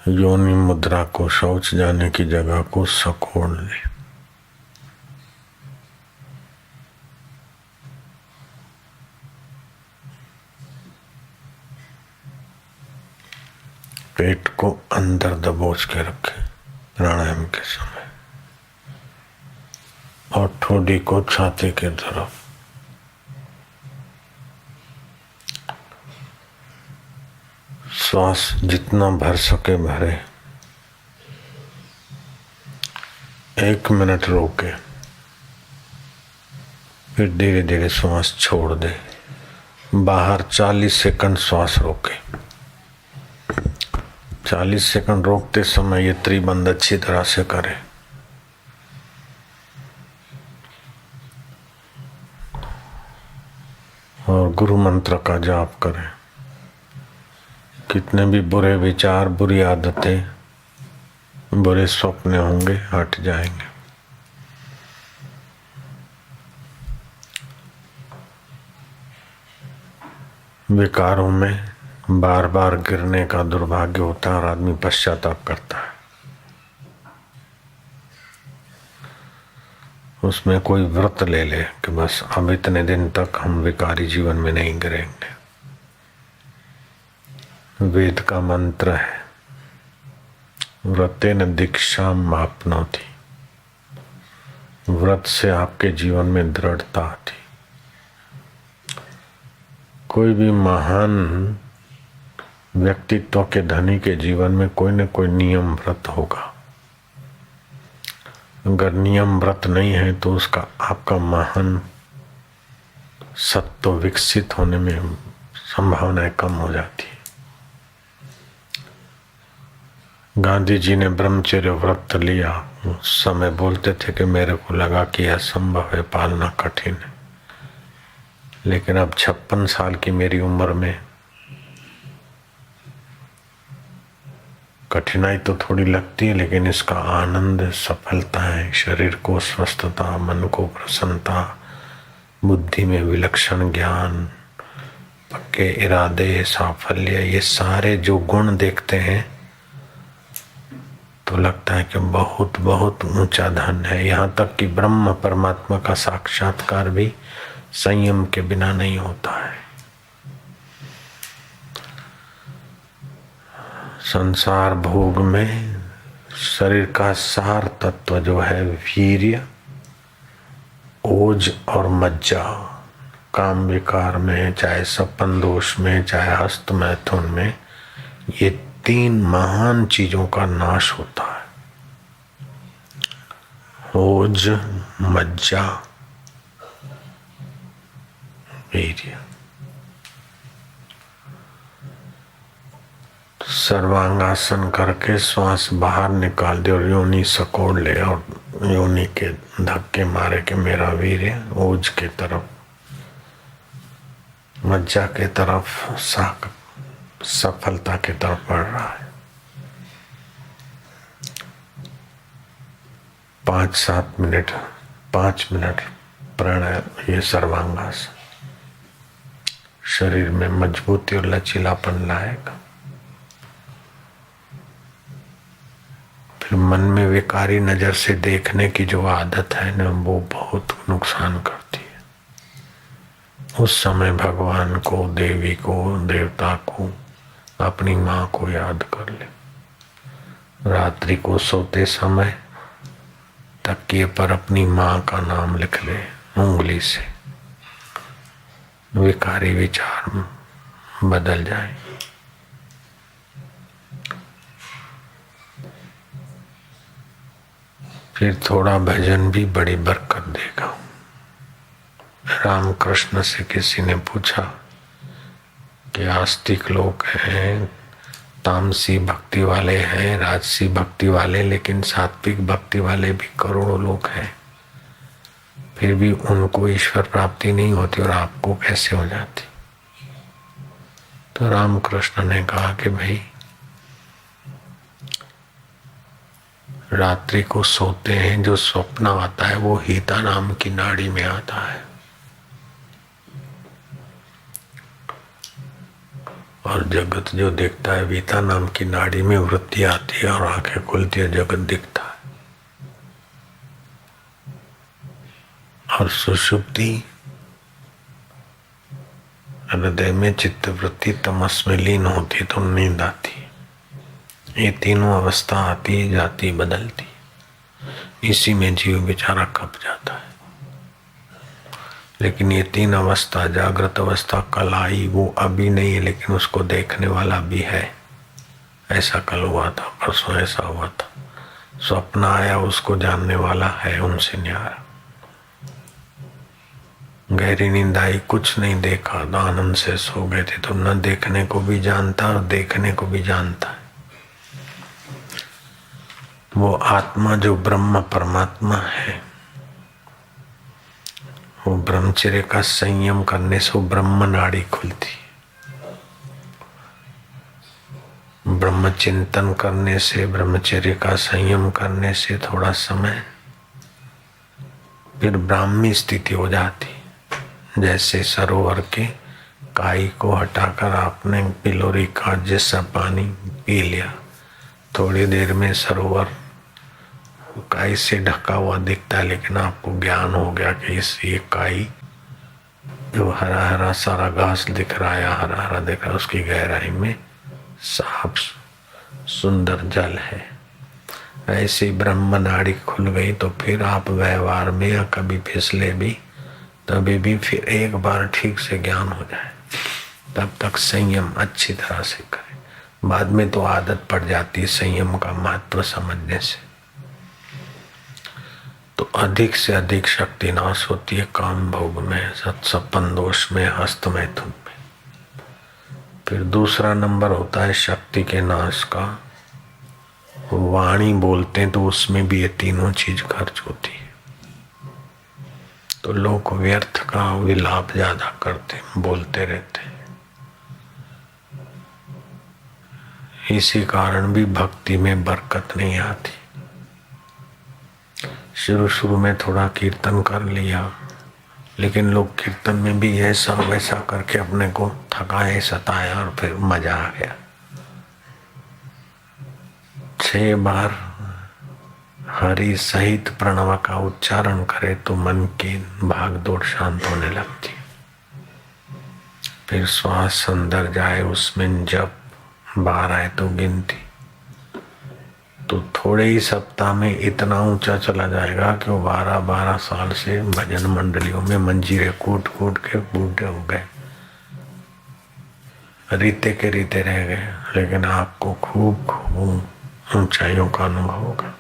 योनि मुद्रा को शौच जाने की जगह को सकोड़ ले। पेट को अंदर दबोच के रखे प्राणायाम के समय और ठोडी को छाती के तरफ। श्वास जितना भर सके भरे। 1 मिनट रोके, फिर धीरे धीरे श्वास छोड़ दे। बाहर 40 सेकंड श्वास रोके। 40 सेकंड रोकते समय ये त्रिबंध अच्छी तरह से करें। और गुरु मंत्र का जाप करें। कितने भी बुरे विचार, बुरी आदतें, बुरे स्वप्न होंगे, हट जाएंगे। विकारों में बार बार गिरने का दुर्भाग्य होता है और आदमी पश्चाताप करता है। उसमें कोई व्रत ले ले कि बस अब इतने दिन तक हम विकारी जीवन में नहीं गिरेंगे। वेद का मंत्र है, व्रतेन दीक्षा मापनोति। व्रत से आपके जीवन में दृढ़ता आती। कोई भी महान व्यक्तित्व के धनी के जीवन में कोई न कोई नियम व्रत होगा। अगर नियम व्रत नहीं है तो उसका आपका महान सत्व विकसित होने में संभावनाएं कम हो जाती है। गांधी जी ने ब्रह्मचर्य व्रत लिया। उस समय बोलते थे कि मेरे को लगा कि यह संभव है, पालना कठिन है। लेकिन अब 56 साल की मेरी उम्र में कठिनाई तो थोड़ी लगती है, लेकिन इसका आनंद, सफलता है। शरीर को स्वस्थता, मन को प्रसन्नता, बुद्धि में विलक्षण ज्ञान, पक्के इरादे, साफल्य, ये सारे जो गुण देखते हैं तो लगता है कि बहुत बहुत ऊंचा धन है। यहाँ तक कि ब्रह्म परमात्मा का साक्षात्कार भी संयम के बिना नहीं होता है। संसार भोग में शरीर का सार तत्व जो है वीर्य, ओज और मज्जा, काम विकार में, चाहे सपन दोष में, चाहे हस्त मैथुन में, ये 3 महान चीजों का नाश होता है। ओज, मज्जा, वीर्य। सर्वांगासन करके श्वास बाहर निकाल दे और योनि सकोड़ ले और योनि के धक्के मारे कि मेरा वीर्य ओज के तरफ, मज्जा के तरफ, सफलता की तरफ बढ़ रहा है। 5-7 मिनट, 5 मिनट प्राणायाम, ये सर्वांगासन शरीर में मजबूती और लचीलापन लाएगा। फिर मन में विकारी नजर से देखने की जो आदत है ना, वो बहुत नुकसान करती है। उस समय भगवान को, देवी को, देवता को, अपनी माँ को याद कर ले। रात्रि को सोते समय तकिए पर अपनी माँ का नाम लिख ले उंगली से। विकारी विचार बदल जाए। फिर थोड़ा भजन भी बड़ी बरकत देगा। रामकृष्ण से किसी ने पूछा कि आस्तिक लोग हैं, तामसी भक्ति वाले हैं, राजसी भक्ति वाले, लेकिन सात्विक भक्ति वाले भी करोड़ों लोग हैं, फिर भी उनको ईश्वर प्राप्ति नहीं होती और आपको कैसे हो जाती? तो रामकृष्ण ने कहा कि भाई, रात्रि को सोते हैं, जो स्वप्न आता है वो हिता नाम की नाड़ी में आता है। और जगत जो दिखता है, वीता नाम की नाड़ी में वृत्ति आती है और आंखें खुलती है, जगत दिखता है। और सुषुप्ति हृदय में चित्त वृत्ति तमस में लीन होती तो नींद आती। ये तीनों अवस्था आती जाती बदलती, इसी में जीव बेचारा खप जाता है। लेकिन ये तीन अवस्था, जागृत अवस्था कल आई, वो अभी नहीं है, लेकिन उसको देखने वाला भी है। ऐसा कल हुआ था, परसों ऐसा हुआ था। स्वप्न आया, उसको जानने वाला है, उनसे न्यारा। गहरी नींद आई, कुछ नहीं देखा, तो आनंद से सो गए थे, तो न देखने को भी जानता और देखने को भी जानता है। वो आत्मा जो ब्रह्म परमात्मा है, वो ब्रह्मचर्य का संयम करने से वो ब्रह्म नाड़ी खुलती। ब्रह्म चिंतन करने से, ब्रह्मचर्य का संयम करने से थोड़ा समय, फिर ब्राह्मी स्थिति हो जाती। जैसे सरोवर के काई को हटाकर आपने पिलोरी का जैसा पानी पी लिया, थोड़ी देर में सरोवर काई से ढका हुआ दिखता है, लेकिन आपको ज्ञान हो गया कि ये काई जो हरा हरा सारा घास दिख रहा है, हरा हरा दिख रहा है, उसकी गहराई में साफ सुंदर जल है। ऐसी ब्रह्म नाड़ी खुल गई तो फिर आप व्यवहार में या कभी फिसले भी, तभी भी फिर एक बार ठीक से ज्ञान हो जाए, तब तक संयम अच्छी तरह से करें। बाद में तो आदत पड़ जाती है संयम का महत्व समझने से, तो अधिक से अधिक शक्ति नाश होती है काम भोग में, सत्सपन दोष में, हस्त मैथुन में। फिर दूसरा नंबर होता है शक्ति के नाश का। वाणी बोलते हैं तो उसमें भी ये तीनों चीज खर्च होती है, तो लोग व्यर्थ का विलाप ज्यादा करते, बोलते रहते हैं। इसी कारण भी भक्ति में बरकत नहीं आती। शुरू में थोड़ा कीर्तन कर लिया, लेकिन लोग कीर्तन में भी ऐसा वैसा करके अपने को थकाए, सताया और फिर मजा आ गया। 6 बार हरि सहित प्रणव का उच्चारण करे तो मन की भाग दौड़ शांत होने लगती। फिर श्वास अंदर जाए, उसमें जब 12 है तो गिनती, तो थोड़े ही सप्ताह में इतना ऊंचा चला जाएगा कि वो 12 साल से भजन मंडलियों में मंजीरे कूट कूट के बूढ़े हो गए, रीते के रीते रह गए। लेकिन आपको खूब ऊंचाइयों का अनुभव होगा।